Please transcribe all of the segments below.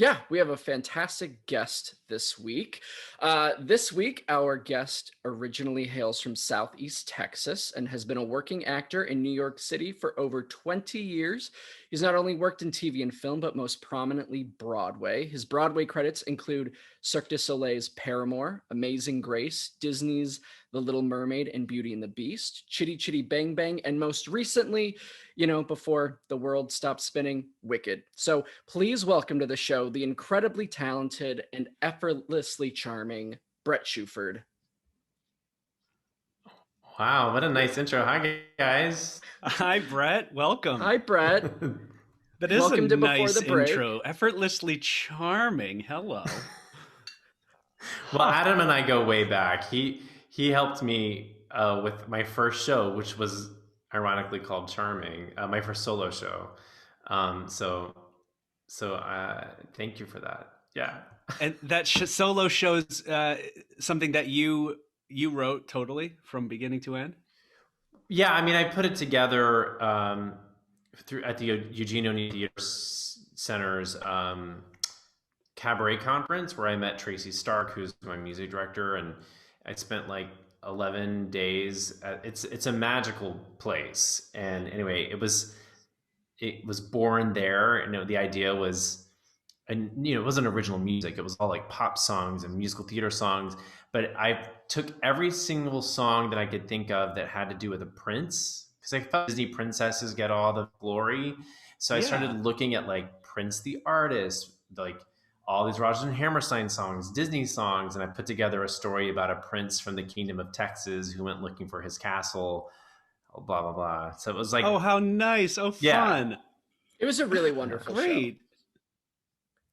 Yeah, we have a fantastic guest this week. This week, our guest originally hails from Southeast Texas and has been a working actor in New York City for over 20 years. He's not only worked in TV and film, but most prominently Broadway. His Broadway credits include Cirque du Soleil's Paramour, Amazing Grace, Disney's The Little Mermaid and Beauty and the Beast, Chitty Chitty Bang Bang, and most recently, before the world stopped spinning, Wicked. So please welcome to the show the incredibly talented and effortlessly charming Bret Shuford. Wow, what a nice intro. Hi, guys. Hi, Bret. Welcome. Hi, Bret. That is Welcome a to nice Before the Break. intro. Effortlessly charming. Hello. Well, Adam and I go way back. He helped me with my first show, which was ironically called Charming, my first solo show. So thank you for that. Yeah. And that solo shows something that you wrote totally from beginning to end? Yeah, I mean, I put it together at the Eugene O'Neill Theater Center's cabaret conference where I met Tracy Stark, who's my music director, and I spent like 11 days. It's a magical place, and anyway, it was born there. And the idea was, and it wasn't original music. It was all like pop songs and musical theater songs. But I took every single song that I could think of that had to do with a prince, because I thought Disney princesses get all the glory. So I started looking at like Prince the artist, like all these Rodgers and Hammerstein songs, Disney songs, and I put together a story about a prince from the Kingdom of Texas who went looking for his castle, blah, blah, blah. So it was like... Oh, how nice. Oh, fun. Yeah. It was a really wonderful Great. show.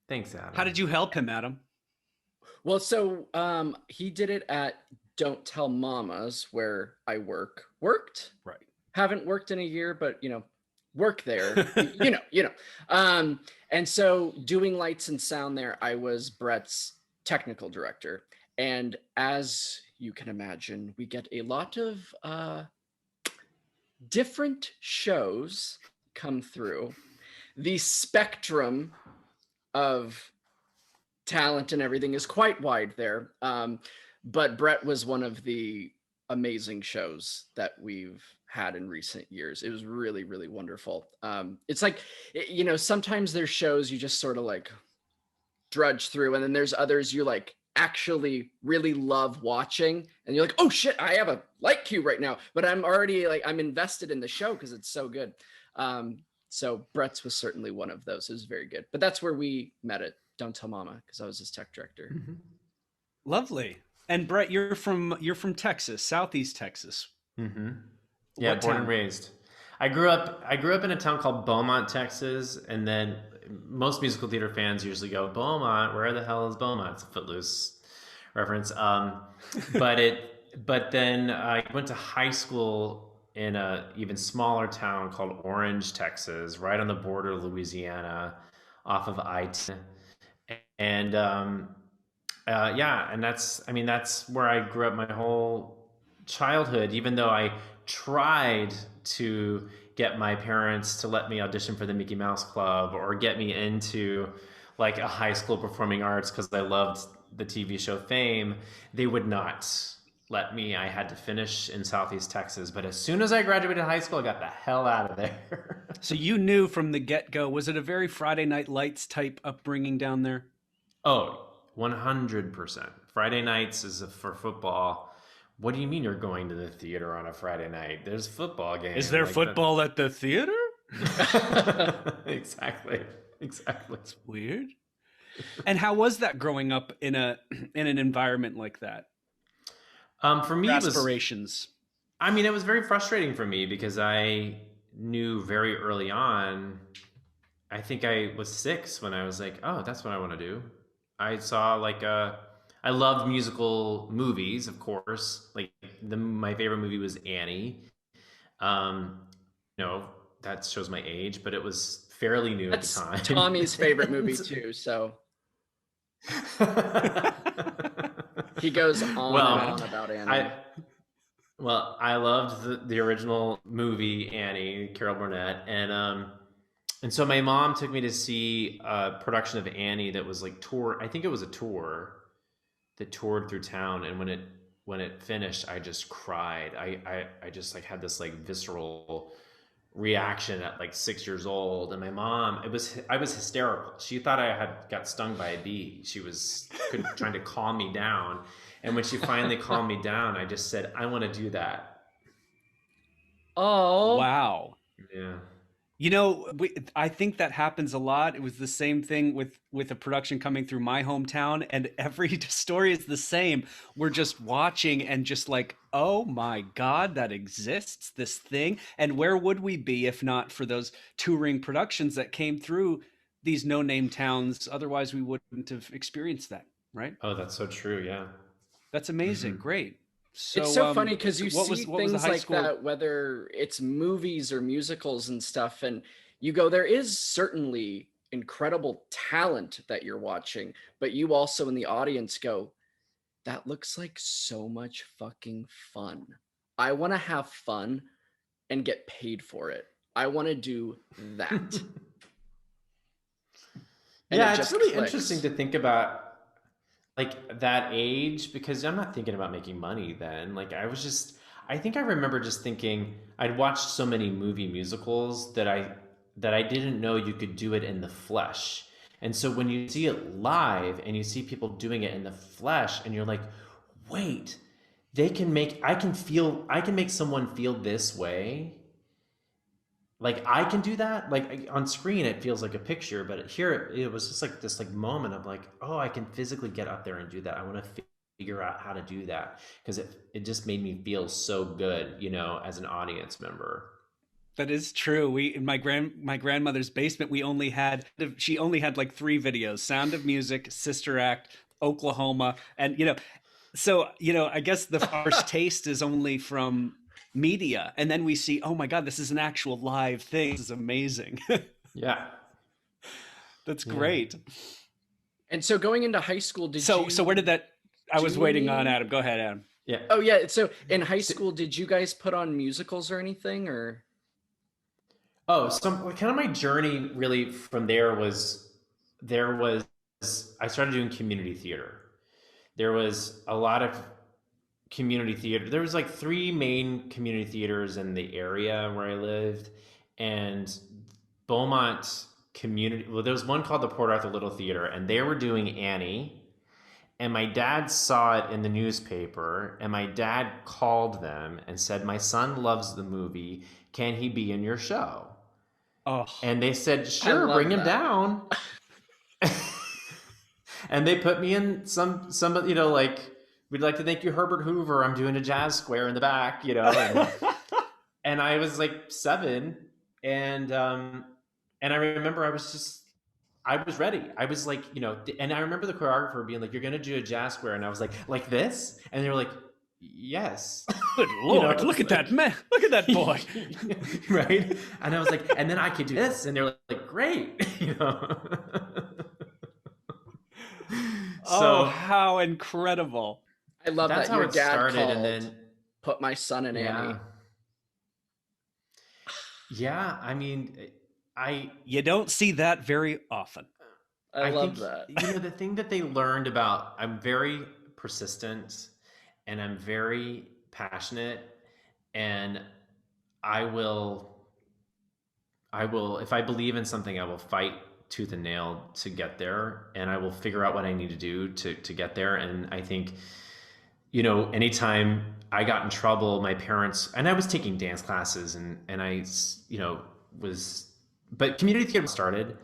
Thanks, Adam. How did you help him, Adam? Well, so he did it at Don't Tell Mamas, where I worked. Right. Haven't worked in a year, but work there. And so doing lights and sound there, I was Bret's technical director. And as you can imagine, we get a lot of different shows come through. The spectrum of talent and everything is quite wide there. But Bret was one of the amazing shows that we've had in recent years. It was really, really wonderful. It's like, sometimes there's shows you just sort of like drudge through, and then there's others you like actually really love watching, and you're like, oh shit, I have a light cue right now, but I'm already like, I'm invested in the show because it's so good. So Bret's was certainly one of those. It was very good. But that's where we met at Don't Tell Mama, because I was his tech director. Mm-hmm. Lovely. And Bret, you're from Texas, Southeast Texas. Mm-hmm. Yeah, born and raised. I grew up in a town called Beaumont, Texas, and then most musical theater fans usually go, Beaumont, where the hell is Beaumont? It's a Footloose reference. But then I went to high school in a even smaller town called Orange, Texas, right on the border of Louisiana, off of I-10. And and that's where I grew up my whole childhood, even though I tried to get my parents to let me audition for the Mickey Mouse Club or get me into like a high school performing arts because I loved the TV show Fame. They would not let me. I had to finish in Southeast Texas. But as soon as I graduated high school, I got the hell out of there. So you knew from the get-go, was it a very Friday Night Lights type upbringing down there? Oh, 100%. Friday nights is for football. What do you mean you're going to the theater on a Friday night? There's football games. Is there football at the theater? Exactly. It's weird. And how was that growing up in an environment like that? For me, aspirations. It was very frustrating for me because I knew very early on. I think I was 6 when I was like, oh, that's what I want to do. I saw I loved musical movies, of course. Like my favorite movie was Annie. That shows my age, but it was fairly new at the time. That's Tommy's favorite movie too, so he goes on and on about Annie. I loved the original movie Annie, Carol Burnett, and And so my mom took me to see a production of Annie that was like tour. I think it was a tour that toured through town. And when it finished, I just cried. I just like had this like visceral reaction at like 6 years old. And my mom, I was hysterical. She thought I had got stung by a bee. She was trying to calm me down. And when she finally calmed me down, I just said, I want to do that. Oh, Wow. Yeah. You know, I think that happens a lot. It was the same thing with a production coming through my hometown, and every story is the same. We're just watching and just like, oh my God, that exists, this thing. And where would we be if not for those touring productions that came through these no-name towns? Otherwise, we wouldn't have experienced that, right? Oh, that's so true. Yeah. That's amazing. Mm-hmm. Great. it's So, so funny because you what see was the things high like school? that, whether it's movies or musicals and stuff, and you go, there is certainly incredible talent that you're watching, but you also in the audience go, that looks like so much fucking fun. I want to have fun and get paid for it. I want to do that. And Yeah, it it's just really clicks. interesting to think about like that age because I'm not thinking about making money then. Like I think I remember just thinking I'd watched so many movie musicals that I didn't know you could do it in the flesh. And so when you see it live and you see people doing it in the flesh and you're like, "Wait, I can make someone feel this way." Like I can do that. Like on screen, it feels like a picture, but here it was just like this like moment of like, oh, I can physically get up there and do that. I want to figure out how to do that because it just made me feel so good, you know, as an audience member. That is true. We in my grandmother's basement, she only had like three videos: Sound of Music, Sister Act, Oklahoma, and I guess the first taste is only from media, and then we see, oh my God, this is an actual live thing. This is amazing. Yeah. That's Yeah. great. And so going into high school, did So you where did that? I was do waiting on any? Adam. Go ahead, Adam. Yeah. Oh yeah. So in high So, school, did you guys put on musicals or anything, or? oh, so kind of my journey really from there was I started doing community theater. There was a lot of community theater. There was like three main community theaters in the area where I lived, and Beaumont community. Well, there was one called the Port Arthur Little Theater, and they were doing Annie. And my dad saw it in the newspaper, and my dad called them and said, "My son loves the movie. Can he be in your show?" Oh, And they said, I "Sure, love bring him that. down." And they put me in some like we'd like to thank you, Herbert Hoover. I'm doing a jazz square in the back, and I was like 7, and I remember I was ready. I was like, and I remember the choreographer being like, "You're gonna do a jazz square," and I was like this, and they were like, "Yes." good Lord! Look at that man! Look at that boy! Right? And I was like, and then I could do this, and they're like, "Great," Oh, So how incredible! I love that's that how your it dad started, called, and then put my son in Annie. yeah. I mean, You don't see that very often. I love think that. the thing that they learned about. I'm very persistent, and I'm very passionate, and I will if I believe in something, I will fight tooth and nail to get there, and I will figure out what I need to do to get there. And I think, anytime I got in trouble, my parents, and I was taking dance classes, and I, was, but community theater started.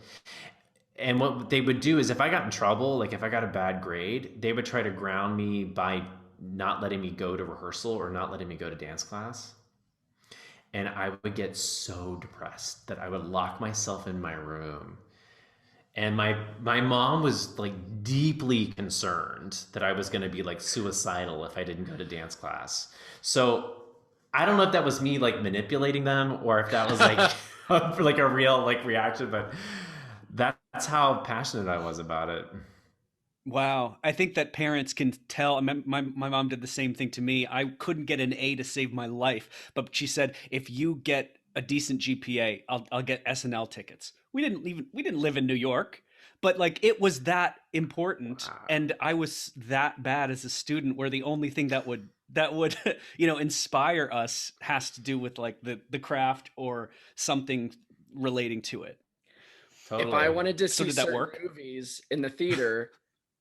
And what they would do is if I got in trouble, like if I got a bad grade, they would try to ground me by not letting me go to rehearsal or not letting me go to dance class. And I would get so depressed that I would lock myself in my room. And my mom was like deeply concerned that I was going to be like suicidal if I didn't go to dance class. So I don't know if that was me like manipulating them or if that was like like a real like reaction, but that's how passionate I was about it. Wow. I think that parents can tell. My mom did the same thing to me. I couldn't get an A to save my life, but she said, if you get a decent GPA, I'll get SNL tickets. We didn't live in New York, but like it was that important, Wow. and I was that bad as a student where the only thing that would inspire us has to do with like the craft or something relating to it. Totally. If I wanted to So see did that certain work? movies in the theater,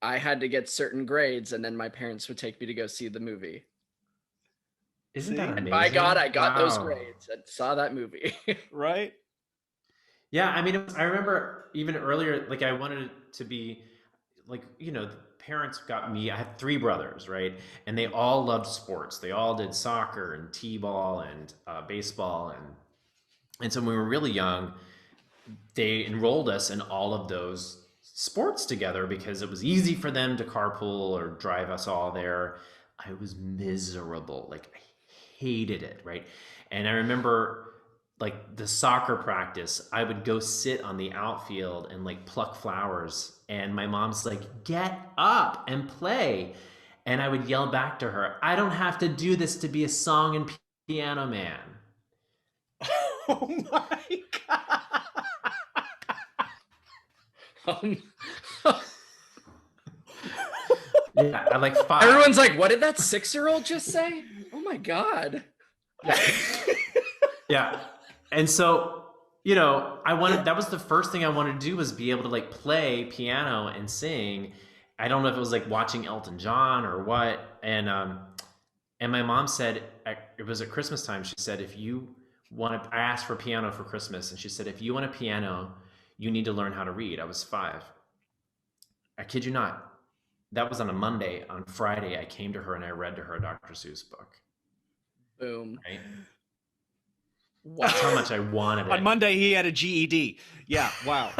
I had to get certain grades, and then my parents would take me to go see the movie. Isn't that See? amazing? And by God, I got those Wow. grades and saw that movie. Right? Yeah, I mean, I remember even earlier, like I wanted it to be like, the parents got me, I had three brothers, right? And they all loved sports. They all did soccer and t-ball and baseball. And so when we were really young, they enrolled us in all of those sports together because it was easy for them to carpool or drive us all there. I was miserable. Like I hated it, right? And I remember like the soccer practice, I would go sit on the outfield and like pluck flowers. And my mom's like, get up and play. And I would yell back to her, I don't have to do this to be a song and piano man. Oh my God. Yeah, I like 5. Everyone's like, what did that 6-year-old just say? Oh my God. Yeah. And so, that was the first thing I wanted to do was be able to like play piano and sing. I don't know if it was like watching Elton John or what. And my mom said, it was at Christmas time. She said, I asked for piano for Christmas. And she said, if you want a piano, you need to learn how to read. I was 5. I kid you not. That was on a Monday. On Friday, I came to her and I read to her a Dr. Seuss book. Boom. Right? Wow. That's how much I wanted it. On Monday, he had a GED. Yeah, wow.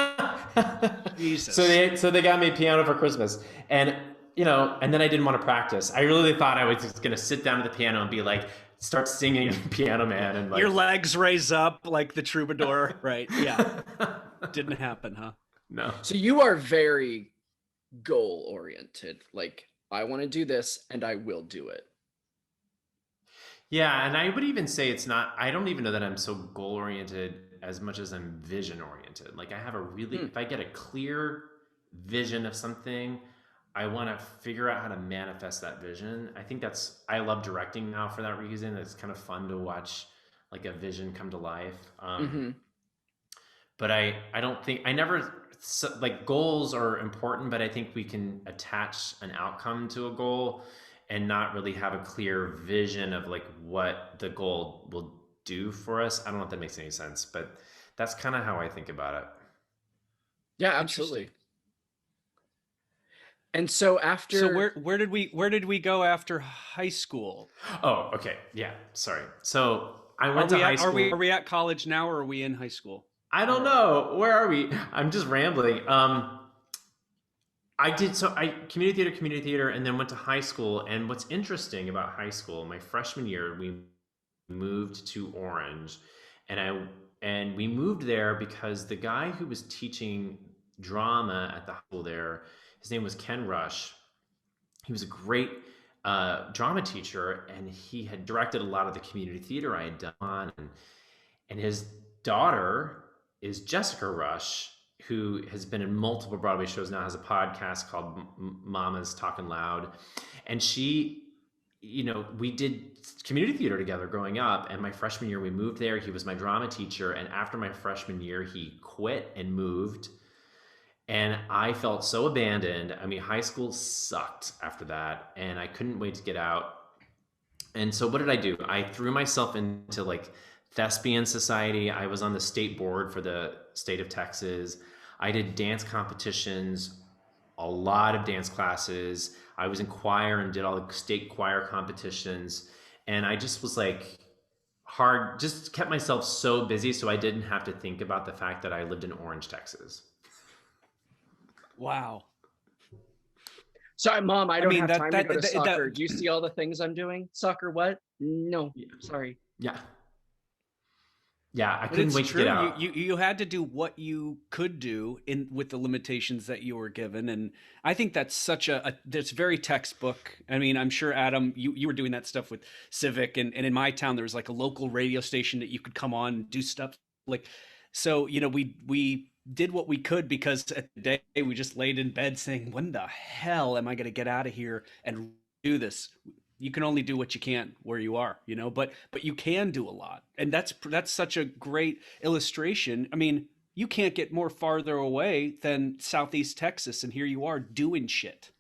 Jesus. So they got me a piano for Christmas. And, and then I didn't want to practice. I really thought I was just going to sit down at the piano and be like, start singing Piano Man. And like, your legs raise up like the troubadour. Right. Yeah. Didn't happen, huh? No. So you are very goal oriented. Like, I want to do this and I will do it. Yeah, and I would even say I don't even know that I'm so goal oriented as much as I'm vision oriented. Like I have if I get a clear vision of something, I want to figure out how to manifest that vision. I think I love directing now for that reason. It's kind of fun to watch like a vision come to life. But I don't think, like goals are important, but I think we can attach an outcome to a goal and not really have a clear vision of like what the goal will do for us. I don't know if that makes any sense, but that's kind of how I think about it. Yeah, absolutely. And so after, so where did we go after high school? Oh, okay. Yeah. Sorry. So I went to high school. Are we at college now or are we in high school? I don't know. Where are we? I'm just rambling. I community theater, and then went to high school. And what's interesting about high school, my freshman year, we moved to Orange, and we moved there because the guy who was teaching drama at the high school there, his name was Ken Rush. He was a great drama teacher, and he had directed a lot of the community theater I had done. And his daughter is Jessica Rush, who has been in multiple Broadway shows now, has a podcast called Mama's Talking Loud. And she, we did community theater together growing up. And my freshman year, we moved there. He was my drama teacher. And after my freshman year, he quit and moved. And I felt so abandoned. I mean, high school sucked after that. And I couldn't wait to get out. And so what did I do? I threw myself into like thespian society. I was on the state board for the state of Texas. I did dance competitions, a lot of dance classes. I was in choir and did all the state choir competitions. And I just was like just kept myself so busy so I didn't have to think about the fact that I lived in Orange, Texas. Wow. Sorry, Mom, I don't have time to go to soccer. that- Do you see all the things I'm doing? Soccer what? No, Yeah. sorry. Yeah. Yeah, I But couldn't it's wait to get true. out. You had to do what you could do in with the limitations that you were given, and I think that's such that's very textbook. I mean, I'm sure Adam, you were doing that stuff with Civic, and in my town there was like a local radio station that you could come on and do stuff like. So we did what we could because at the day we just laid in bed saying, "When the hell am I going to get out of here and do this?" You can only do what you can where you are, but you can do a lot. And that's such a great illustration. I mean, you can't get more farther away than Southeast Texas, and here you are doing shit.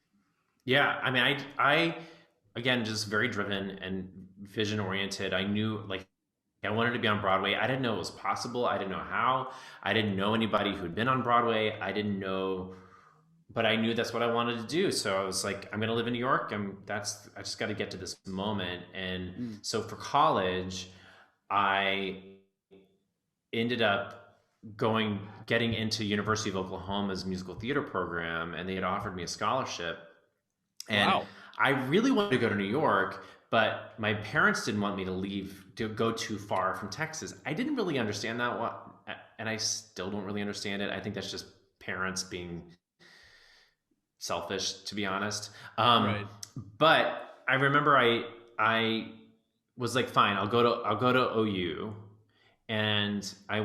Yeah, I mean, I again, just very driven and vision oriented. I knew like I wanted to be on Broadway. I didn't know it was possible. I didn't know how. I didn't know anybody who'd been on Broadway. I didn't know, but I knew that's what I wanted to do. So I was like, I'm going to live in New York. I just got to get to this moment. And Mm. so for college, I ended up getting into University of Oklahoma's musical theater program, and they had offered me a scholarship. And Wow. I really wanted to go to New York, but my parents didn't want me to leave to go too far from Texas. I didn't really understand that, and I still don't really understand it. I think that's just parents being selfish, to be honest. Right. But I remember I was like, fine, I'll go to OU. And I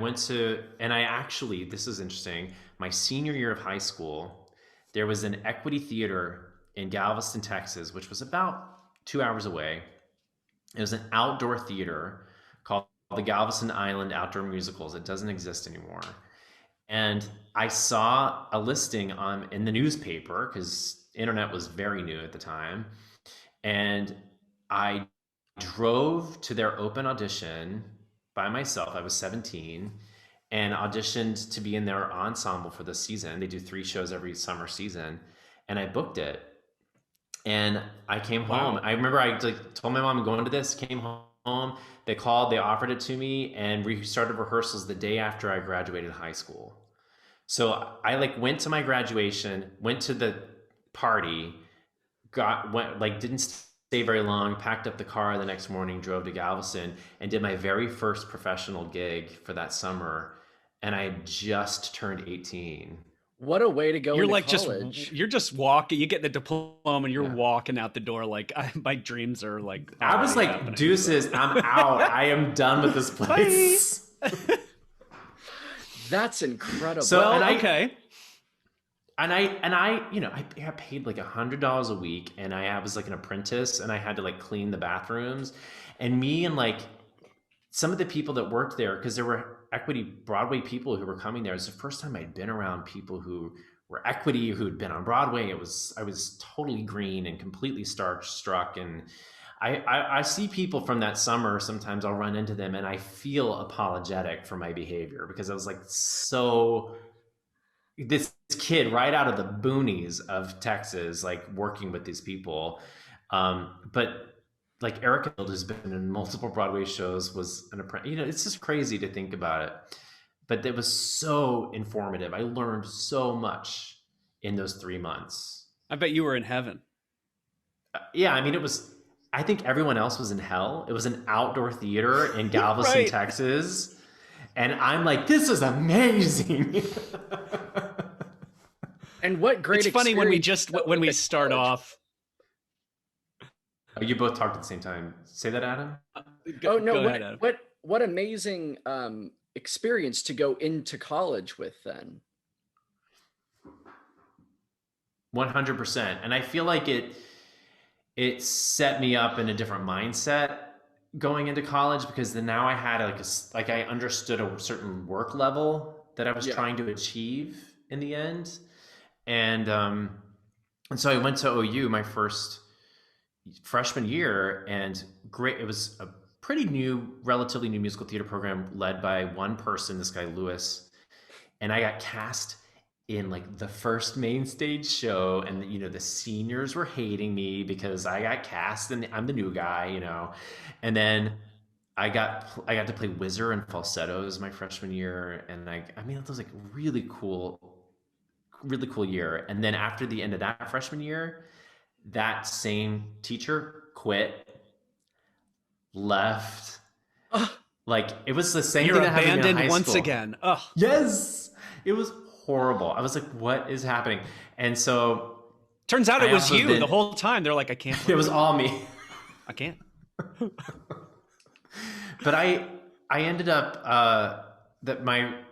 actually, this is interesting, my senior year of high school, there was an Equity Theater in Galveston, Texas, which was about 2 hours away. It was an outdoor theater called the Galveston Island Outdoor Musicals. It doesn't exist anymore. And I saw a listing in the newspaper, because internet was very new at the time. And I drove to their open audition by myself. I was 17 and auditioned to be in their ensemble for the season. They do 3 shows every summer season. And I booked it. And I came home. Wow. I remember I told my mom I'm going to this, came home. They called, they offered it to me, and we started rehearsals the day after I graduated high school. So I went to my graduation, went to the party, didn't stay very long, packed up the car the next morning, drove to Galveston, and did my very first professional gig for that summer. And I just turned 18. What a way to go You're into like college. you're just walking. You get the diploma and you're Yeah. walking out the door like my dreams are like. I was like, happening. deuces, I'm out. I am done with this place. That's incredible. So, Well, and I okay. I got paid like $100 a week, and I was like an apprentice, and I had to clean the bathrooms, and me and some of the people that worked there, because there were Equity Broadway people who were coming there. It was the first time I'd been around people who were Equity, who'd been on Broadway. I was totally green and completely starstruck, and I see people from that summer. Sometimes I'll run into them and I feel apologetic for my behavior, because I was this kid right out of the boonies of Texas, working with these people. But Erica Field, who's been in multiple Broadway shows, was an apprentice. It's just crazy to think about it. But it was so informative. I learned so much in those 3 months. I bet you were in heaven. Yeah, I mean, I think everyone else was in hell. It was an outdoor theater in Galveston, Right. Texas. And I'm like, this is amazing. and what great It's funny when experience we at start college. off. Oh, you both talked at the same time. Say that, Adam? Go, Oh no, go ahead, Adam. what amazing experience to go into college with then. 100%. And I feel like it set me up in a different mindset going into college, because then now I had I understood a certain work level that I was Yeah. trying to achieve in the end. And so I went to OU my first freshman year, and it was a pretty relatively new musical theater program led by one person, this guy Lewis. And I got cast in the first main stage show, and the seniors were hating me because I got cast and I'm the new guy, and then I got to play whizzer and falsettos my freshman year, and I mean, it was really cool year. And then after the end of that freshman year, that same teacher quit, left, Like, it was the same You're thing that happened in abandoned high once school. again. Ugh. Yes, it was horrible. I was like, what is happening? And so Turns out it I was also you the whole time. They're like, I can't. it was all me. I can't. But I ended up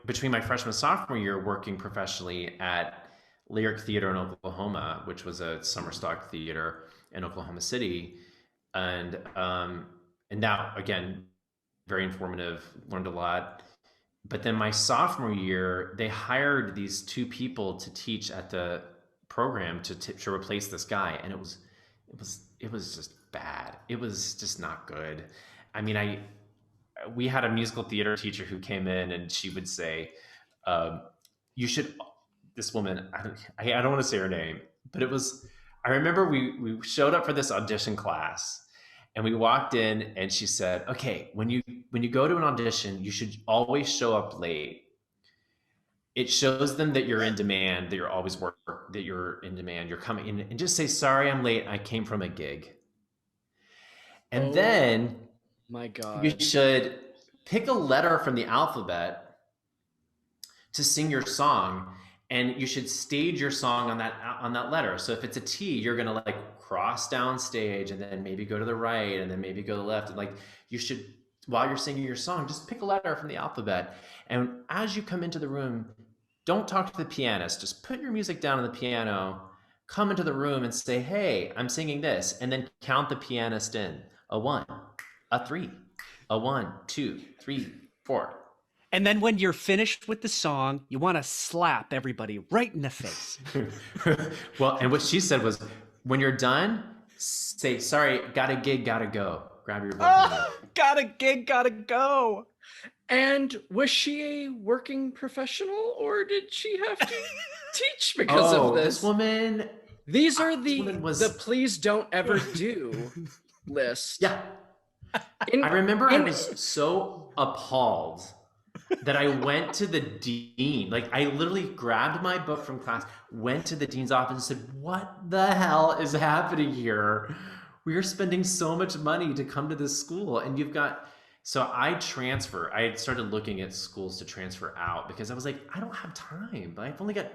between my freshman and sophomore year working professionally at Lyric Theater in Oklahoma, which was a summer stock theater in Oklahoma City, and now again, very informative, learned a lot. But then my sophomore year, they hired these two people to teach at the program to replace this guy, and it was just bad. It was just not good. I mean, we had a musical theater teacher who came in, and she would say, "You should." This woman, I don't want to say her name, but it was. I remember we showed up for this audition class, and we walked in, and she said, "Okay, when you go to an audition, you should always show up late. It shows them that you're in demand, that you're always that you're in demand. You're coming in, and just say, 'Sorry, I'm late. I came from a gig.'" And then my God, you should pick a letter from the alphabet to sing your song, and you should stage your song on that letter. So if it's a T, you're gonna like cross down stage, and then maybe go to the right, and then maybe go to the left. And like, you should, while you're singing your song, just pick a letter from the alphabet. And as you come into the room, don't talk to the pianist. Just put your music down on the piano, come into the room and say, "Hey, I'm singing this," and then count the pianist in. A 1, a 3, a 1, 2, 3, 4. And then when you're finished with the song, you want to slap everybody right in the face. Well, and what she said was, when you're done, say, "Sorry, got a gig, gotta go." Grab your book. Got a gig, gotta go. And was she a working professional, or did she have to teach because of this? This woman. These are woman was the please don't ever do list. Yeah. I remember I was so appalled that I went to the dean. Like, I literally grabbed my book from class, went to the dean's office, and said, "What the hell is happening here? We are spending so much money to come to this school, and you've got..." So I had started looking at schools to transfer out, because I was like, I don't have time. I've only got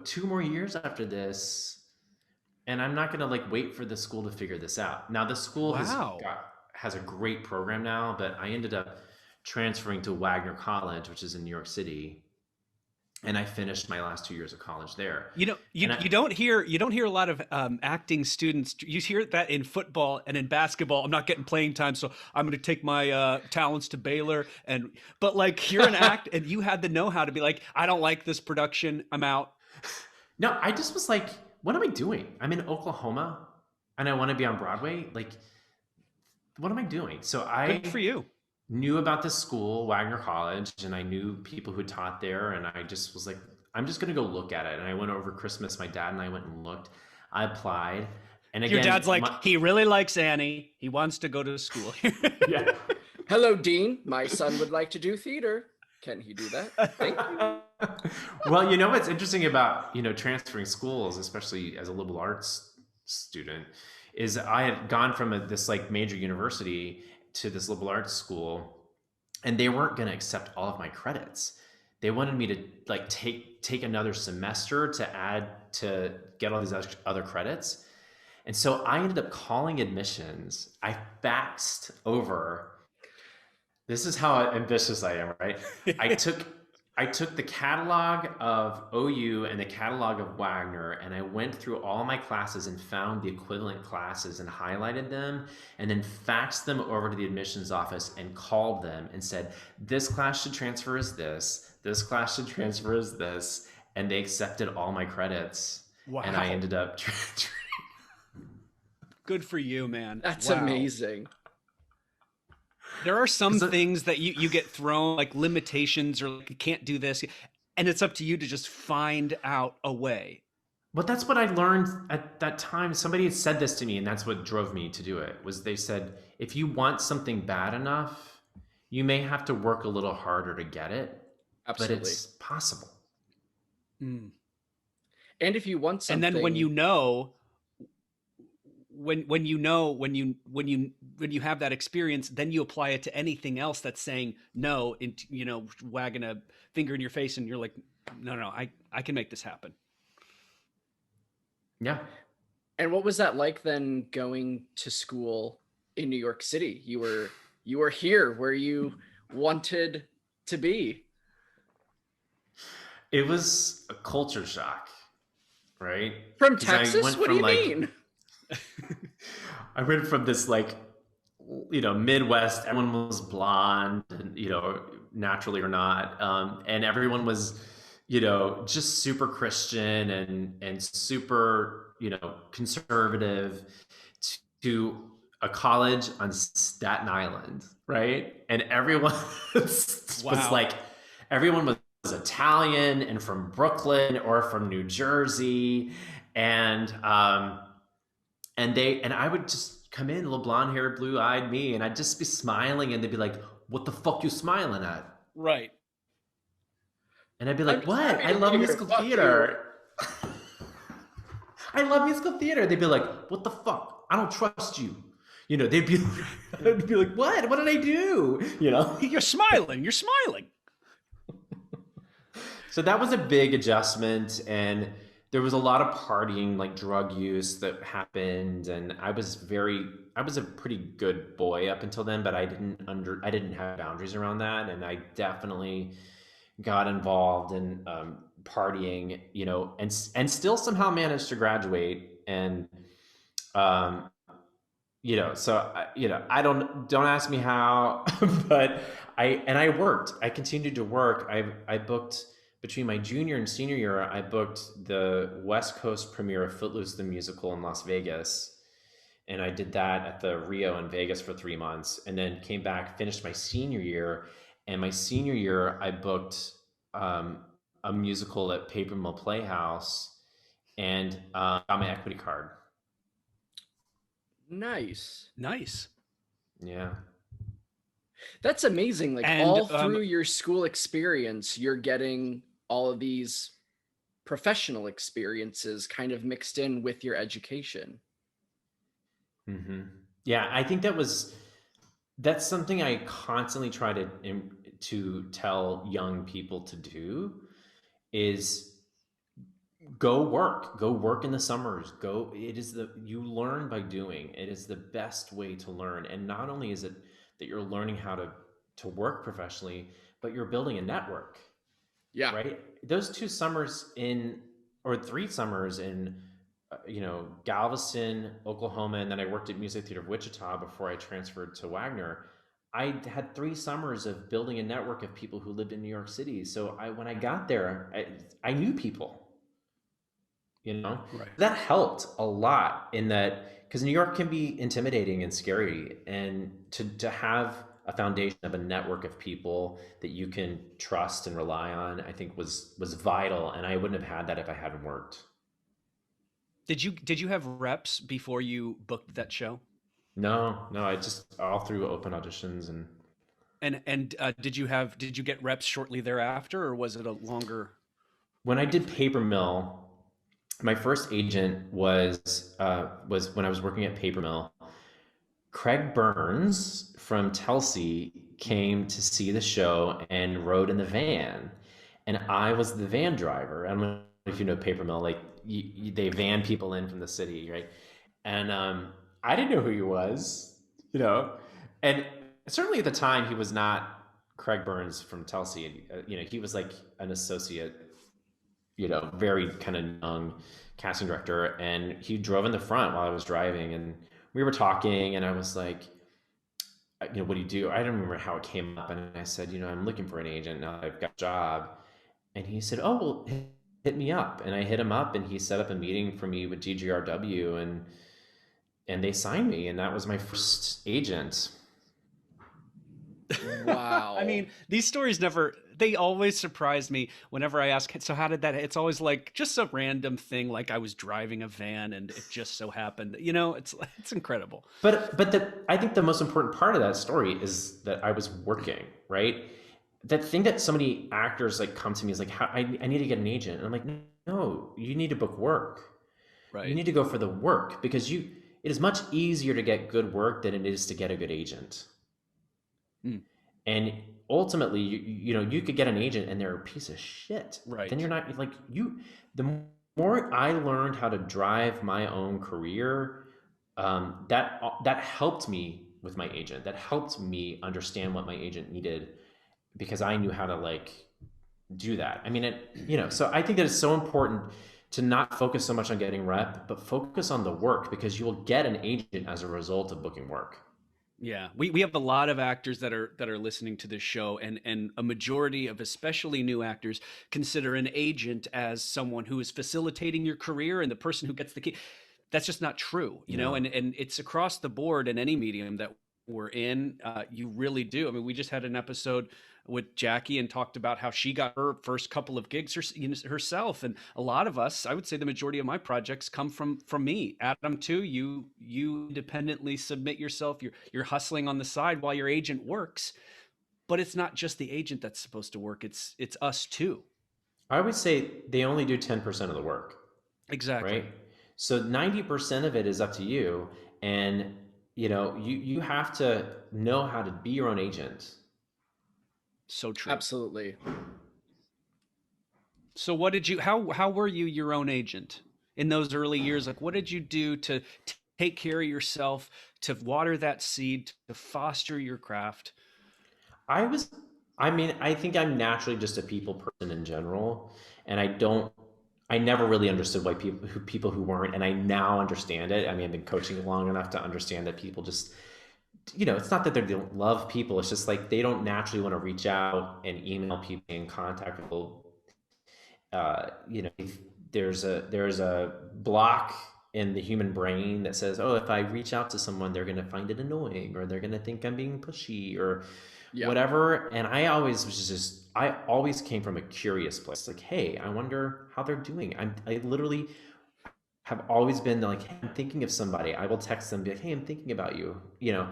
2 more years after this, and I'm not gonna like wait for the school to figure this out. Now the school has a great program now, but I ended up transferring to Wagner College, which is in New York City, and I finished my last 2 years of college there. You don't hear a lot of acting students. You hear that in football and in basketball. I'm not getting playing time, so I'm going to take my talents to Baylor. But like, you're an act, and you had the know-how to be like, I don't like this production, I'm out. No, I just was like, what am I doing? I'm in Oklahoma, and I want to be on Broadway. Like, what am I doing? So Good for you. Knew about this school, Wagner College, and I knew people who taught there, and I just was like, I'm just going to go look at it. And I went over Christmas. My dad and I went and looked. I applied. And again, your dad's like, he really likes Annie. He wants to go to school. Yeah. "Hello, Dean. My son would like to do theater. Can he do that? Thank you." Well, you know what's interesting about, transferring schools, especially as a liberal arts student, is I had gone from this like major university to this liberal arts school, and they weren't going to accept all of my credits. They wanted me to like take another semester to add to get all these other credits. And so I ended up calling admissions. I faxed over. This is how ambitious I am, right? I took the catalog of OU and the catalog of Wagner, and I went through all my classes and found the equivalent classes and highlighted them, and then faxed them over to the admissions office and called them and said, "This class should transfer as this class should transfer as this," and they accepted all my credits. Wow. And I ended up transferring. Good for you, man. That's wow. amazing. There are some things that you get thrown, like limitations, or like, you can't do this, and it's up to you to just find out a way. But that's what I learned at that time. Somebody had said this to me, and that's what drove me to do it. Was they said, if you want something bad enough, you may have to work a little harder to get it. Absolutely. But it's possible. Mm. And if you want something, and then when you know when you have that experience, then you apply it to anything else that's saying no, and wagging a finger in your face, and you're like, no, I can make this happen. Yeah. And what was that like then, going to school in New York City? You were here where you wanted to be. It was a culture shock, right? From Texas? What do you mean? I went from this Midwest, everyone was blonde, and, naturally or not. And everyone was, just super Christian and super, conservative, to a college on Staten Island, right? And everyone was everyone was Italian and from Brooklyn or from New Jersey. And I would just come in, little blonde haired, blue eyed me, and I'd just be smiling, and they'd be like, "What the fuck you smiling at?" Right. And I'd be like, "What? I love musical theater." I love musical theater. They'd be like, "What the fuck? I don't trust you." I'd be like, "What? What did I do?" You're smiling. You're smiling. So that was a big adjustment, and there was a lot of partying, like drug use, that happened. And I was a pretty good boy up until then, but I didn't have boundaries around that. And I definitely got involved in partying, and still somehow managed to graduate. And, so, I don't ask me how, but I worked. I continued to work. I booked, between my junior and senior year, I booked the West Coast premiere of Footloose the musical in Las Vegas. And I did that at the Rio in Vegas for 3 months, and then came back, finished my senior year. And my senior year, I booked a musical at Paper Mill Playhouse, and got my equity card. Nice. Yeah. That's amazing. Like, And, all through your school experience, you're getting all of these professional experiences kind of mixed in with your education. Mm-hmm. Yeah, I think that's something I constantly try to tell young people to do, is go work in the summers. You learn by doing. It is the best way to learn. And not only is it that you're learning how to work professionally, but you're building a network. Yeah. Right. Those 3 summers in Galveston, Oklahoma, and then I worked at Music Theater of Wichita before I transferred to Wagner. I had 3 summers of building a network of people who lived in New York City. So when I got there, I knew people, Right. That helped a lot, in that, because New York can be intimidating and scary, and to have a foundation of a network of people that you can trust and rely on, I think was vital. And I wouldn't have had that if I hadn't worked. Did you have reps before you booked that show? No, I just all through open auditions. And did you get reps shortly thereafter, or was it a longer? When I did Paper Mill, my first agent was when I was working at Paper Mill. Craig Burns from Telsey came to see the show and rode in the van, and I was the van driver. I don't know if you know Paper Mill, like they van people in from the city, right? And I didn't know who he was, and certainly at the time he was not Craig Burns from Telsey. He was like an associate, very kind of young casting director, and he drove in the front while I was driving, and we were talking, and I was like, what do you do? I don't remember how it came up, and I said, I'm looking for an agent now that I've got a job. And he said, "Oh, well, hit me up." And I hit him up, and he set up a meeting for me with GGRW, and they signed me, and that was my first agent. Wow. I mean, these stories they always surprise me whenever I ask, so how did that, it's always like just a random thing, like I was driving a van and it just so happened, it's incredible. But I think the most important part of that story is that I was working, right? That thing that so many actors come to me is like, I need to get an agent. And I'm like, no, you need to book work. Right. You need to go for the work, because it is much easier to get good work than it is to get a good agent. Mm. And ultimately, you know, you could get an agent and they're a piece of shit. Right. Then you're not like the more I learned how to drive my own career, that helped me with my agent. That helped me understand what my agent needed because I knew how to like do that. I mean, you know, so I think that it's so important to not focus so much on getting rep, but focus on the work because you will get an agent as a result of booking work. Yeah, we have a lot of actors that are listening to this show, and a majority of especially new actors consider an agent as someone who is facilitating your career and the person who gets the key. That's just not true, you know, No. and it's across the board in any medium that we're in. You really do. I mean, we just had an episode with Jackie and talked about how she got her first couple of gigs herself, and a lot of us, I would say the majority of my projects come from me. Adam too. You independently submit yourself. You're hustling on the side while your agent works, but it's not just the agent that's supposed to work. It's us too. I would say they only do 10% of the work, Exactly. right? So 90% of it is up to you. And, you know, you have to know how to be your own agent. So true. Absolutely. So what did you how were you your own agent in those early years? Like what did you do to take care of yourself, to water that seed, to foster your craft? I was, I mean, I think I'm naturally just a people person in general. And I never really understood why people who weren't, and I now understand it. I mean, I've been coaching long enough to understand that people just, you know, it's not that they don't love people. It's just like they don't naturally want to reach out and email people and contact people. You know, there's a block in the human brain that says, oh, if I reach out to someone, they're going to find it annoying, or they're going to think I'm being pushy, or Yeah. whatever. And I always came from a curious place. Like, hey, I wonder how they're doing. I literally have always been like, hey, I'm thinking of somebody. I will text them, be like, hey, I'm thinking about you, you know.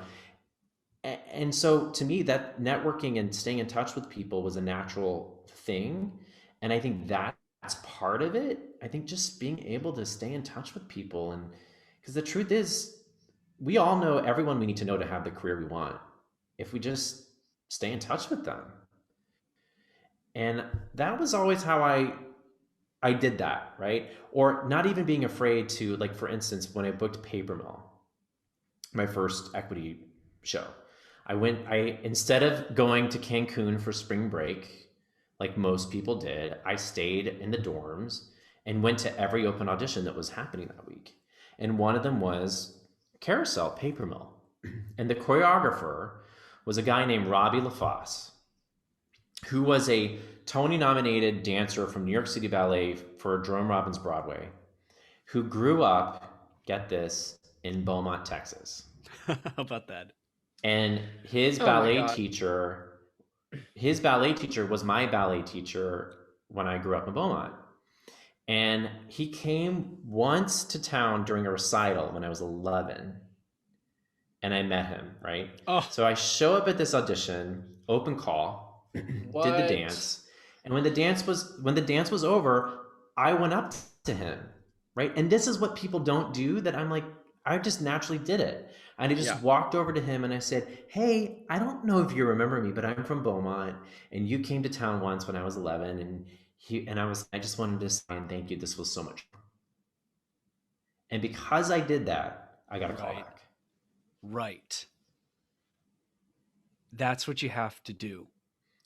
And so to me, that networking and staying in touch with people was a natural thing. And I think that's part of it. I think just being able to stay in touch with people, and because the truth is, we all know everyone we need to know to have the career we want if we just stay in touch with them. And that was always how I did that, right? Or not even being afraid to, like, for instance, when I booked Paper Mill, my first equity show, I instead of going to Cancun for spring break, like most people did, I stayed in the dorms and went to every open audition that was happening that week. And one of them was Carousel Paper Mill. And the choreographer was a guy named Robbie LaFosse, who was a Tony nominated dancer from New York City Ballet for Jerome Robbins Broadway, who grew up, get this, in Beaumont, Texas. How about that? And his Oh my ballet God. teacher, his ballet teacher was my ballet teacher when I grew up in Beaumont. And he came once to town during a recital when I was 11, and I met him, right? Oh, So I show up at this audition, open call, did the What? dance, and when the dance was over, I went up to him, right? And this is what people don't do, that I'm like, I just naturally did it. And I Yeah. just walked over to him and I said, hey, I don't know if you remember me, but I'm from Beaumont, and you came to town once when I was 11, and I just wanted to say and thank you. This was so much fun. And because I did that, I got a call right. back. Right. That's what you have to do.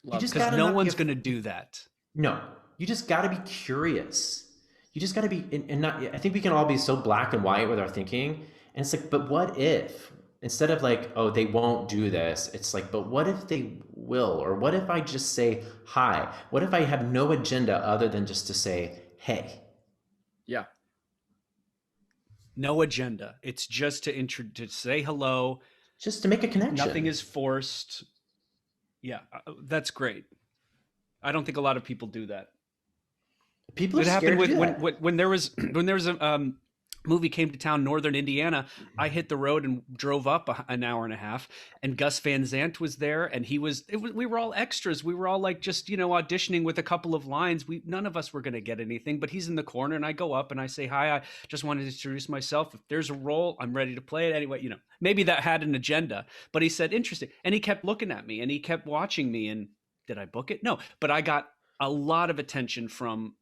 You Love just Because that. gotta no not be one's going to do that. no. You just gotta be curious. You just gotta be, and not. I think we can all be so black and white with our thinking, and it's like, but what if, instead of like, oh, they won't do this, it's like, but what if they will, or what if I just say hi? What if I have no agenda other than just to say hey? Yeah. No agenda. It's just to say hello. Just to make a Nothing connection. is forced. Yeah, that's great. I don't think a lot of people do that. People are It happened scared to with do that. when there was when there was movie came to town, Northern Indiana, I hit the road and drove up an hour and a half, and Gus Van Sant was there, and we were all extras. We were all like just, auditioning with a couple of lines. None of us were going to get anything, but he's in the corner, and I go up and I say, hi, I just wanted to introduce myself. If there's a role, I'm ready to play it anyway. Maybe that had an agenda, but he said, interesting. And he kept looking at me and he kept watching me. And did I book it? No, but I got a lot of attention from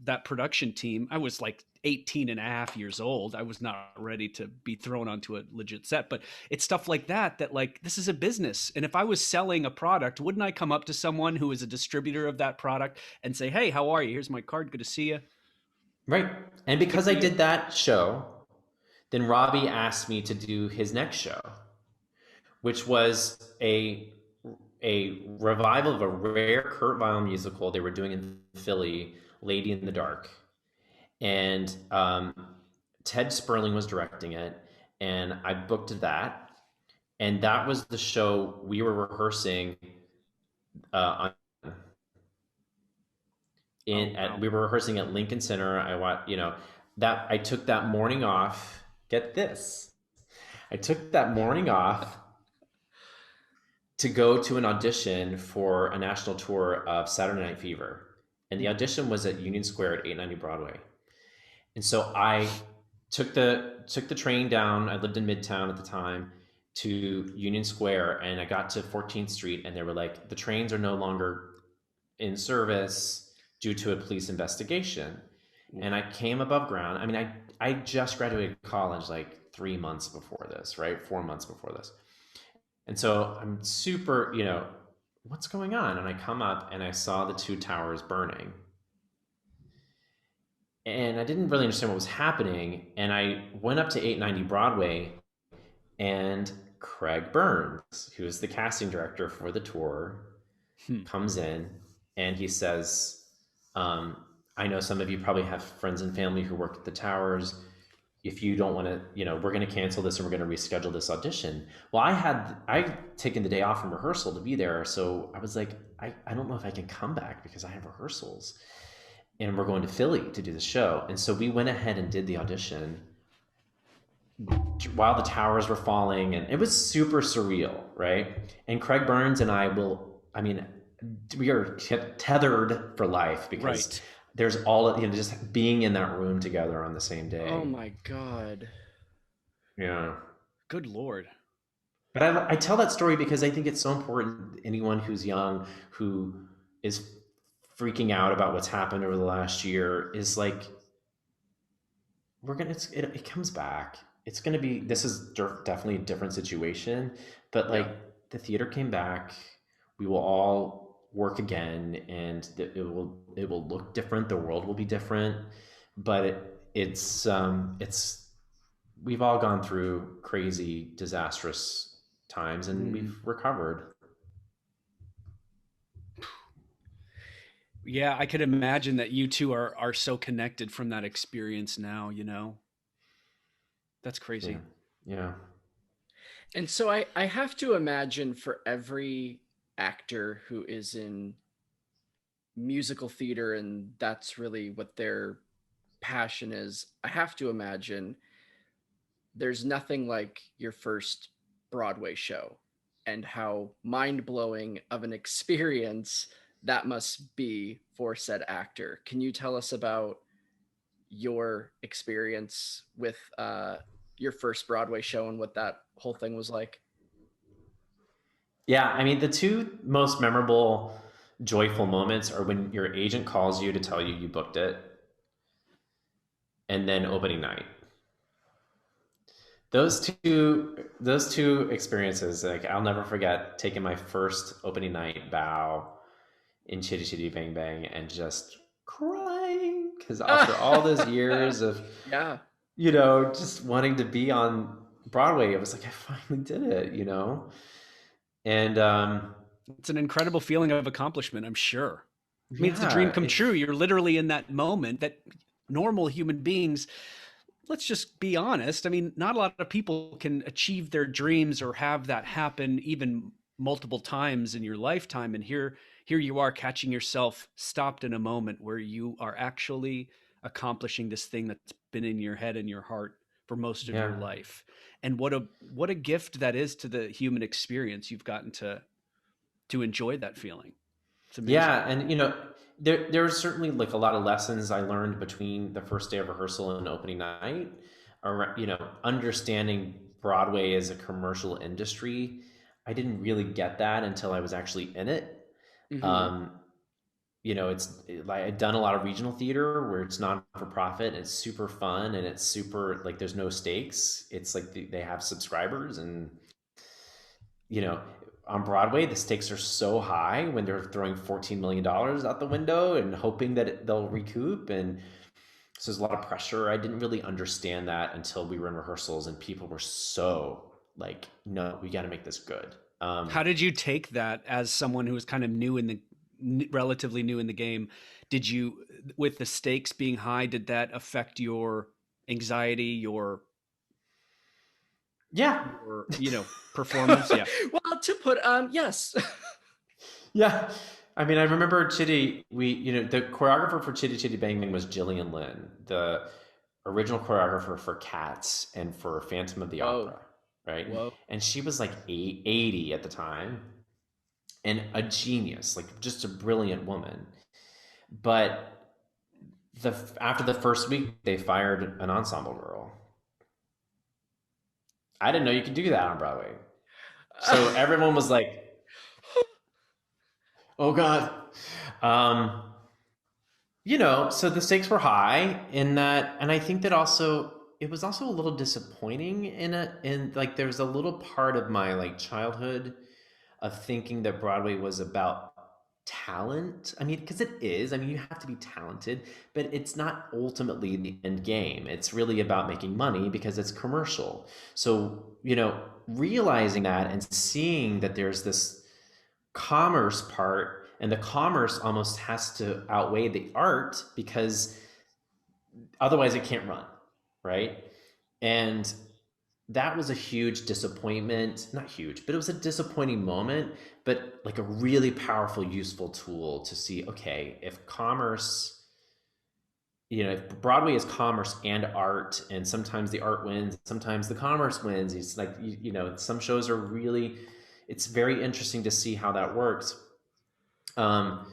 that production team. I was like 18 and a half years old. I was not ready to be thrown onto a legit set, but it's stuff like that like, this is a business. And if I was selling a product, wouldn't I come up to someone who is a distributor of that product and say, hey, how are you? Here's my card. Good to see you. Right. And because I did that show, then Robbie asked me to do his next show, which was a revival of a rare Kurt Weill musical they were doing in Philly, Lady in the Dark. And Ted Sperling was directing it, and I booked that. And that was the show we were rehearsing we were rehearsing at Lincoln Center. I took that morning off. Get this. I took that morning off to go to an audition for a national tour of Saturday Night Fever. And the audition was at Union Square at 890 Broadway. And so I took the train down. I lived in Midtown at the time, to Union Square, and I got to 14th Street, and they were like, the trains are no longer in service due to a police investigation. And I came above ground. I mean, I just graduated college like 3 months before this, right? 4 months before this. And so I'm super, what's going on? And I come up and I saw the two towers burning. And I didn't really understand what was happening. And I went up to 890 Broadway, and Craig Burns, who is the casting director for the tour, comes in and he says, I know some of you probably have friends and family who work at the towers. If you don't want to, we're going to cancel this and we're going to reschedule this audition. Well, I'd taken the day off from rehearsal to be there. So I was like, I don't know if I can come back because I have rehearsals, and we're going to Philly to do the show. And so we went ahead and did the audition while the towers were falling, and it was super surreal, right? And Craig Burns and we are tethered for life because there's all, just being in that room together on the same day. Oh my God. Yeah. Good Lord. But I tell that story because I think it's so important. Anyone who's young, who is freaking out about what's happened over the last year, is like, it comes back. It's going to be, this is definitely a different situation, but the theater came back. We will all work again, and it will look different. The world will be different, but it's we've all gone through crazy, disastrous times, and we've recovered. Yeah, I could imagine that you two are so connected from that experience now, That's crazy. Yeah. And so I have to imagine, for every actor who is in musical theater and that's really what their passion is, I have to imagine there's nothing like your first Broadway show, and how mind-blowing of an experience that must be for said actor. Can you tell us about your experience with your first Broadway show and what that whole thing was like? Yeah, I mean, the two most memorable, joyful moments are when your agent calls you to tell you booked it, and then opening night. Those two experiences, like, I'll never forget taking my first opening night bow in Chitty Chitty Bang Bang and just crying because after all those years of just wanting to be on Broadway, it was like, I finally did it, and it's an incredible feeling of accomplishment, I'm sure. I mean, it's a dream come true. You're literally in that moment that normal human beings, let's just be honest, I mean, not a lot of people can achieve their dreams or have that happen even multiple times in your lifetime. And here you are, catching yourself stopped in a moment where you are actually accomplishing this thing that's been in your head and your heart for most of your life. And what a gift that is to the human experience. You've gotten to enjoy that feeling. It's amazing. Yeah, and there were certainly like a lot of lessons I learned between the first day of rehearsal and opening night, or understanding Broadway as a commercial industry. I didn't really get that until I was actually in it. Mm-hmm. It's like I'd done a lot of regional theater where it's not for profit, and it's super fun, and it's super like there's no stakes. It's like they have subscribers, and on Broadway, the stakes are so high when they're throwing $14 million out the window and hoping that they'll recoup. And so there's a lot of pressure. I didn't really understand that until we were in rehearsals and people were so like, no, we got to make this good. How did you take that as someone who was kind of relatively new in the game? Did you, with the stakes being high, did that affect your anxiety, or performance? Yeah. Well, to put yes. Yeah. I mean, I remember Chitty, the choreographer for Chitty Chitty Bang Bang was Gillian Lynn, the original choreographer for Cats and for Phantom of the Opera, right? Whoa. And she was like 80 at the time and a genius, like just a brilliant woman. But after the first week, they fired an ensemble girl. I didn't know you could do that on Broadway. So everyone was like, oh God. So the stakes were high in that. And I think that it was also a little disappointing in like, there was a little part of my like childhood of thinking that Broadway was about talent. I mean, because it is. I mean, you have to be talented, but it's not ultimately the end game. It's really about making money because it's commercial. So, realizing that and seeing that there's this commerce part, and the commerce almost has to outweigh the art because otherwise it can't run, right? And that was a huge disappointment. Not huge, but it was a disappointing moment, but like a really powerful, useful tool to see, okay, if commerce, if Broadway is commerce and art, and sometimes the art wins, sometimes the commerce wins. It's like, some shows are really, it's very interesting to see how that works. But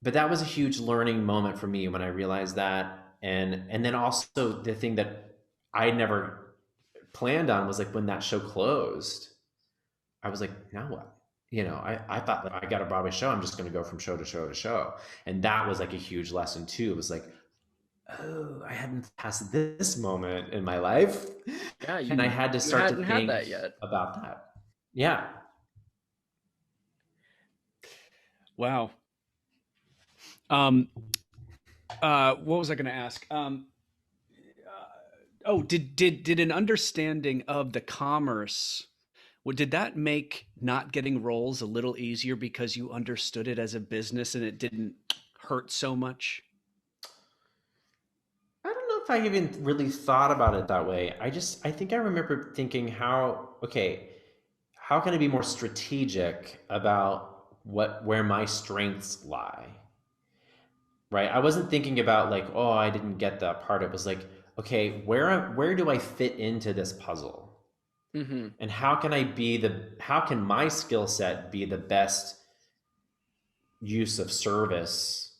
that was a huge learning moment for me when I realized that. And then also the thing that I never planned on was like when that show closed, I was like, now what? I thought that I got a Broadway show, I'm just going to go from show to show to show. And that was like a huge lesson too. It was like, oh, I hadn't passed this moment in my life. Yeah. And I had to start to think that yet. about that. Yeah. Wow. What was I going to ask? Did an understanding of the commerce, did that make not getting roles a little easier because you understood it as a business and it didn't hurt so much? I don't know if I even really thought about it that way. I think I remember thinking how can I be more strategic about where my strengths lie? Right? I wasn't thinking about like, oh, I didn't get that part. It was like, okay, where do I fit into this puzzle? Mm-hmm. And how can my skill set be the best use of service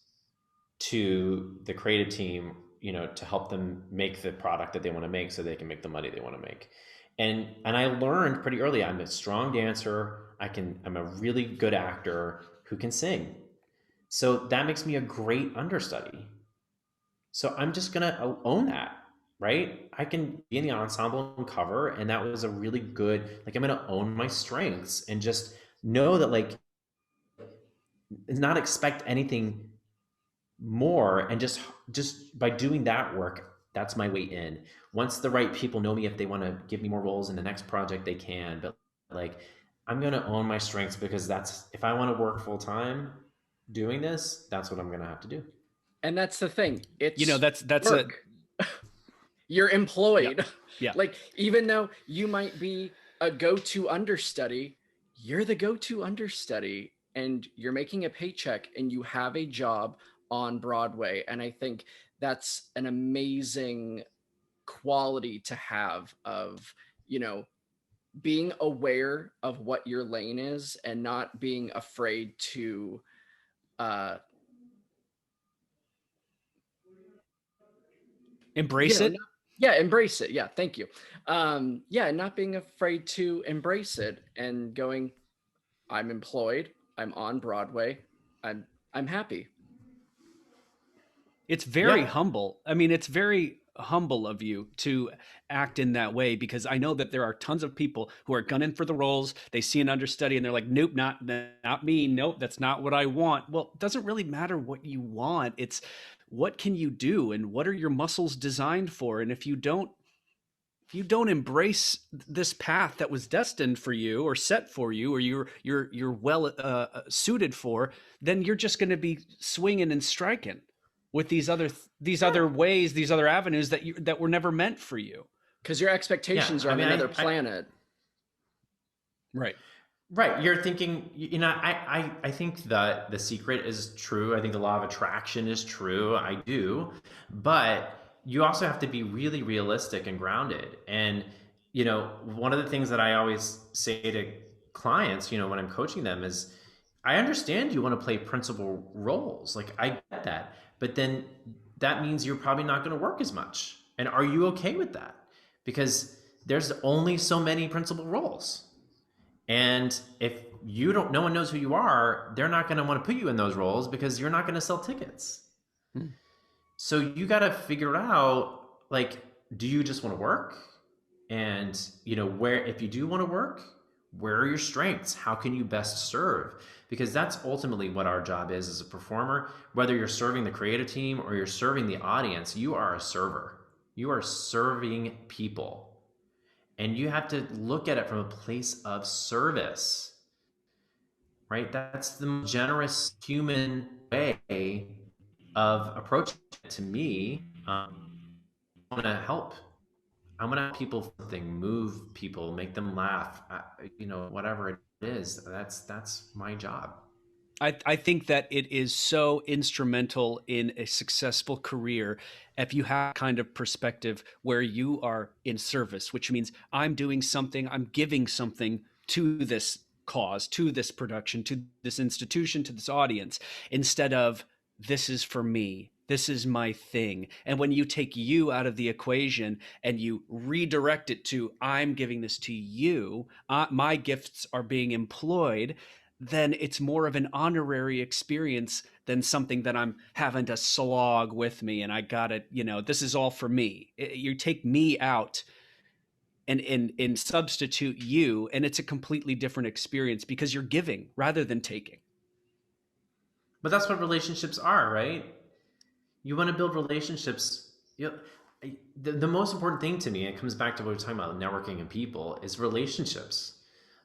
to the creative team, to help them make the product that they want to make so they can make the money they want to make. And I learned pretty early, I'm a strong dancer. I'm a really good actor who can sing. So that makes me a great understudy. So I'm just going to own that, right? I can be in the ensemble and cover. And that was a really good, like, I'm going to own my strengths and just know that, like, not expect anything more. And just by doing that work, that's my way in. Once the right people know me, if they want to give me more roles in the next project, they can. But like, I'm going to own my strengths because if I want to work full time doing this, that's what I'm going to have to do. And that's the thing. It's that's work. You're employed. Yeah. Like, even though you might be a go-to understudy, you're the go-to understudy and you're making a paycheck and you have a job on Broadway. And I think that's an amazing quality to have, of, you know, being aware of what your lane is and not being afraid to Embrace it. embrace it. Yeah, thank you. Not being afraid to embrace it and going, I'm employed, I'm on Broadway, I'm happy. It's very humble. I mean, it's very humble of you to act in that way, because I know that there are tons of people who are gunning for the roles. They see an understudy and they're like, nope, not me. Nope, that's not what I want. Well, it doesn't really matter what you want. It's what can you do and what are your muscles designed for? And if you don't embrace this path that was destined for you or set for you, or you're well suited for, then you're just going to be swinging and striking with these other ways, these other avenues that were never meant for you, because your expectations are on another planet. Right. You're thinking, I think that The Secret is true. I think the law of attraction is true. I do. But you also have to be really realistic and grounded. And, one of the things that I always say to clients, when I'm coaching them is, I understand you want to play principal roles. Like, I get that. But then that means you're probably not going to work as much. And are you okay with that? Because there's only so many principal roles. And if no one knows who you are, they're not going to want to put you in those roles because you're not going to sell tickets. So you got to figure out, like, do you just want to work? And, where, if you do want to work, where are your strengths? How can you best serve? Because that's ultimately what our job is as a performer. Whether you're serving the creative team or you're serving the audience, you are a server. You are serving people. And you have to look at it from a place of service, right? That's the most generous human way of approaching it. To me, I want to help. I want to help people move people, make them laugh, whatever it is. That's my job. I think that it is so instrumental in a successful career if you have kind of perspective where you are in service, which means I'm doing something, I'm giving something to this cause, to this production, to this institution, to this audience, instead of this is for me. This is my thing. And when you take you out of the equation and you redirect it to, I'm giving this to you, my gifts are being employed, then it's more of an honorary experience than something that I'm having to slog with me. And I got it, this is all for me. You take me out and substitute you, and it's a completely different experience because you're giving rather than taking. But that's what relationships are, right? You want to build relationships. The most important thing to me, it comes back to what we're talking about, networking and people, is relationships.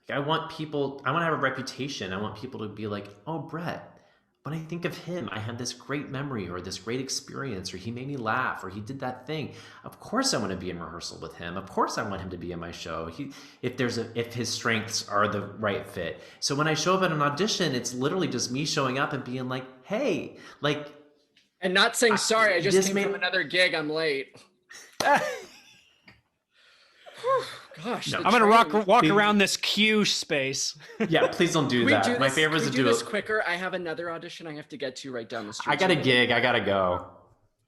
Like, I want to have a reputation. I want people to be like, oh, Bret, when I think of him, I have this great memory or this great experience, or he made me laugh, or he did that thing. Of course I want to be in rehearsal with him. Of course I want him to be in my show. If his strengths are the right fit. So when I show up at an audition, it's literally just me showing up and being like, hey, like, and not saying, sorry, I just came from another gig, I'm late. Gosh, no, I'm gonna walk around this queue space. Yeah, please don't do that. My favorite is to do this quicker. I have another audition I have to get to right down the street. I got a gig. I gotta go.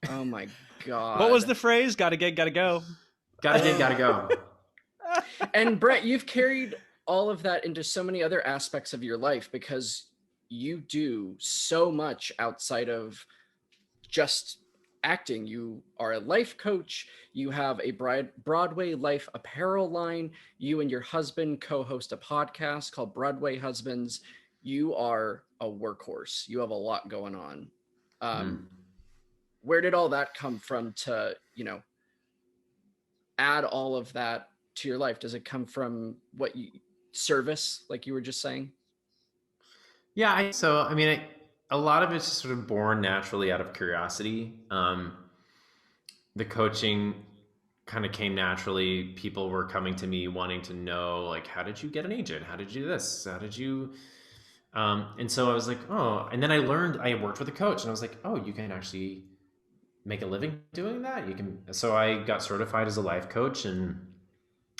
Oh my god! What was the phrase? Got a gig. Gotta go. Got a gig. Gotta go. And Bret, you've carried all of that into so many other aspects of your life because you do so much outside of just acting. You are a life coach. You have a Broadway life apparel line. You and your husband co-host a podcast called Broadway Husbands. You are a workhorse. You have a lot going on. Where did all that come from to, add all of that to your life? Does it come from service, like you were just saying? Yeah. A lot of it's just sort of born naturally out of curiosity. The coaching kind of came naturally. People were coming to me wanting to know, like, how did you get an agent? How did you do this? How did you And so I was like, oh, and then I worked with a coach, and I was like, oh, you can actually make a living doing that. You can. So I got certified as a life coach and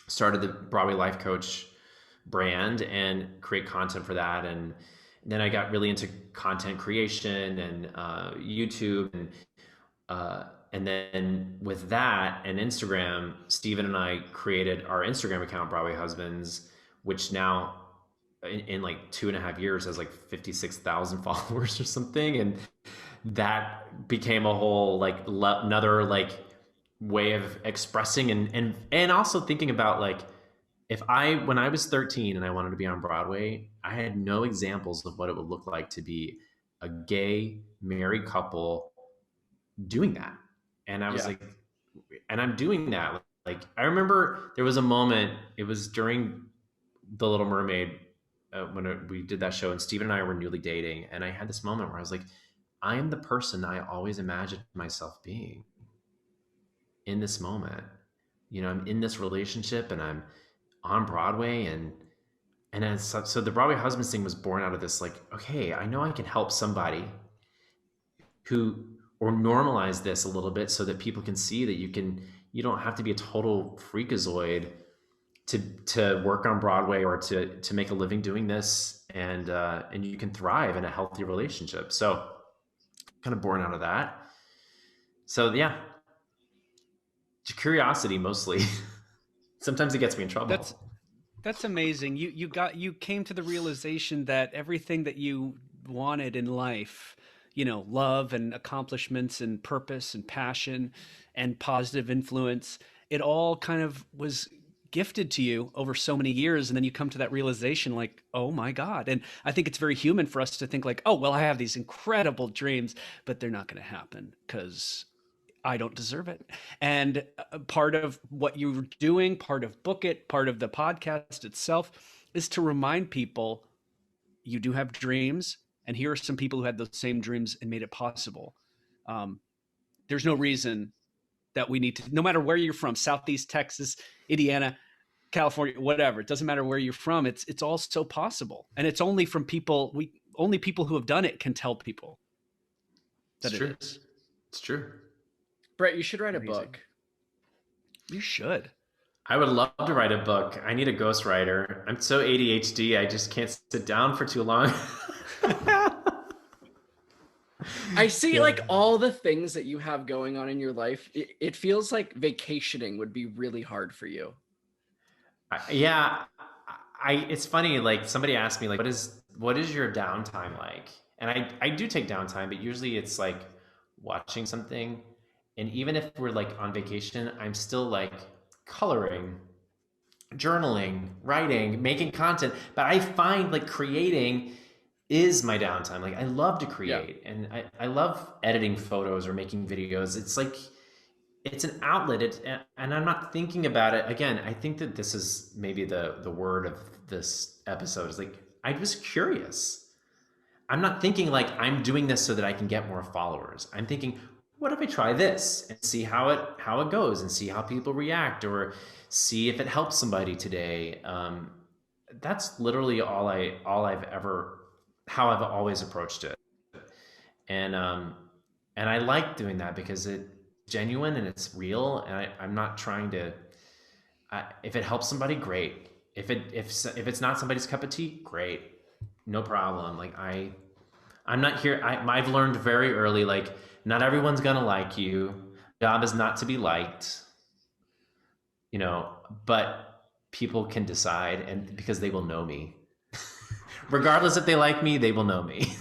started the Broadway Life Coach brand and create content for that. And then I got really into content creation and YouTube, and then with that and Instagram, Steven and I created our Instagram account, Broadway Husbands, which now in like 2.5 years has like 56,000 followers or something. And that became a whole like another like way of expressing and also thinking about like, when I was 13 and I wanted to be on Broadway, I had no examples of what it would look like to be a gay married couple doing that. And I was like, and I'm doing that. Like, I remember there was a moment, it was during The Little Mermaid, when we did that show, and Steven and I were newly dating. And I had this moment where I was like, I am the person I always imagined myself being in this moment. You know, I'm in this relationship and I'm on Broadway, and so the Broadway Husbands thing was born out of this, like, okay, I know I can help somebody or normalize this a little bit so that people can see that you don't have to be a total freakazoid to work on Broadway or to make a living doing this, and you can thrive in a healthy relationship. So kind of born out of that. So yeah, curiosity mostly. Sometimes it gets me in trouble. That's amazing. You came to the realization that everything that you wanted in life, you know, love and accomplishments and purpose and passion and positive influence, it all kind of was gifted to you over so many years. And then you come to that realization like, oh my God. And I think it's very human for us to think like, oh, well, I have these incredible dreams, but they're not going to happen because I don't deserve it. And part of what you're doing, part of Book It, part of the podcast itself is to remind people you do have dreams. And here are some people who had those same dreams and made it possible. There's no reason that we need to, no matter where you're from, Southeast Texas, Indiana, California, whatever, it doesn't matter where you're from. It's all so possible. And it's only from only people who have done it can tell people that it's true. It's true. Bret, you should write a book. You should. I would love to write a book. I need a ghostwriter. I'm so ADHD, I just can't sit down for too long. I see like all the things that you have going on in your life. It feels like vacationing would be really hard for you. Yeah. It's funny, like somebody asked me like, what is your downtime like? And I do take downtime, but usually it's like watching something. And even if we're like on vacation, I'm still like coloring, journaling, writing, making content. But I find like creating is my downtime. Like I love to create, and I love editing photos or making videos. It's like, it's an outlet. And I'm not thinking about it. Again, I think that this is maybe the word of this episode is like, I was curious. I'm not thinking like I'm doing this so that I can get more followers. I'm thinking, what if I try this and see how it goes and see how people react or see if it helps somebody today. That's literally how I've always approached it. And I like doing that because it's genuine and it's real. And I'm not trying to, if it helps somebody, great. If it's not somebody's cup of tea, great. No problem. Like I'm not here. I've learned very early, like, not everyone's gonna like you. Job is not to be liked, you know, but people can decide, and because they will know me. Regardless if they like me, they will know me.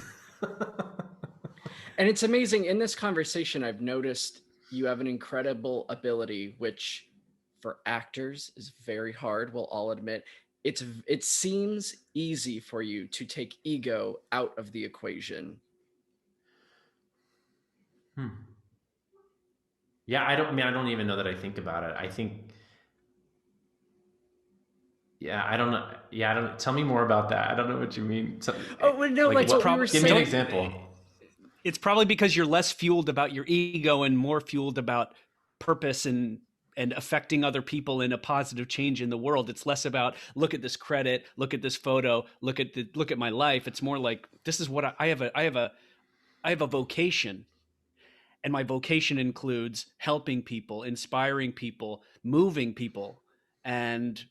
And it's amazing in this conversation, I've noticed you have an incredible ability, which for actors is very hard, we'll all admit. It seems easy for you to take ego out of the equation. Yeah, I don't even know that I think about it. I think, I don't know. Yeah, I don't. Tell me more about that. I don't know what you mean. Oh, no, like what we were saying. Give me an example. It's probably because you're less fueled about your ego and more fueled about purpose and and affecting other people in a positive change in the world. It's less about look at this credit, look at this photo, look at my life. It's more like this is what I have a vocation, and my vocation includes helping people, inspiring people, moving people, and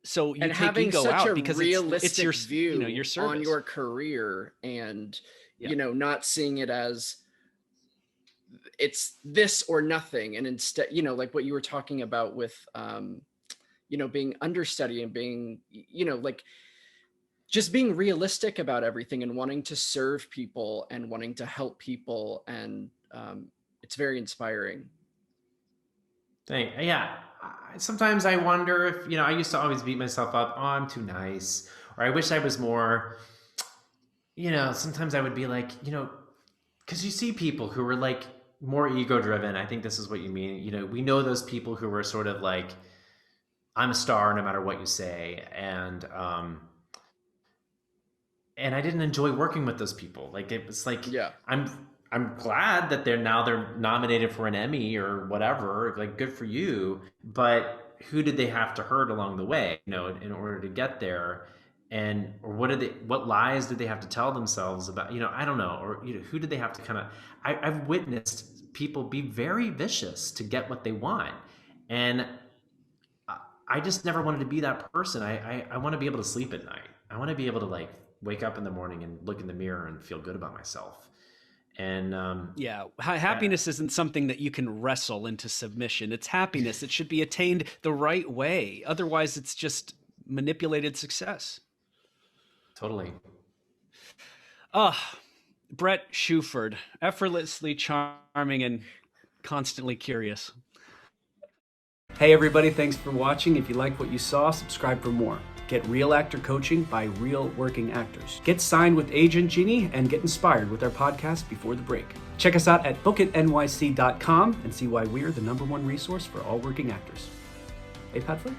so you and take having ego such out a because realistic it's your view your service on your career, and Yeah. not seeing it as it's this or nothing, and instead, like what you were talking about with being understudy and being like just being realistic about everything and wanting to serve people and wanting to help people, and it's very inspiring. Yeah. Sometimes I wonder if, I used to always beat myself up. Oh, I'm too nice. Or I wish I was more, sometimes I would be like, because you see people who are like more ego driven. I think this is what you mean. We know those people who are sort of like, I'm a star no matter what you say. And I didn't enjoy working with those people. Like, it was like, Yeah. I'm glad that they're nominated for an Emmy or whatever. Like, good for you. But who did they have to hurt along the way, in order to get there? And or what lies did they have to tell themselves about, I don't know. Or, who did they have to kind of, I've witnessed people be very vicious to get what they want. And I just never wanted to be that person. I want to be able to sleep at night. I want to be able to like wake up in the morning and look in the mirror and feel good about myself. And happiness isn't something that you can wrestle into submission. It's happiness. It should be attained the right way. Otherwise, it's just manipulated success. Totally. Bret Shuford, effortlessly charming and constantly curious. Hey everybody, thanks for watching. If you like what you saw, subscribe for more. Get real actor coaching by real working actors. Get signed with Agent Genie and get inspired with our podcast before the break. Check us out at bookitnyc.com and see why we're the #1 resource for all working actors. Hey, Pat Flynn?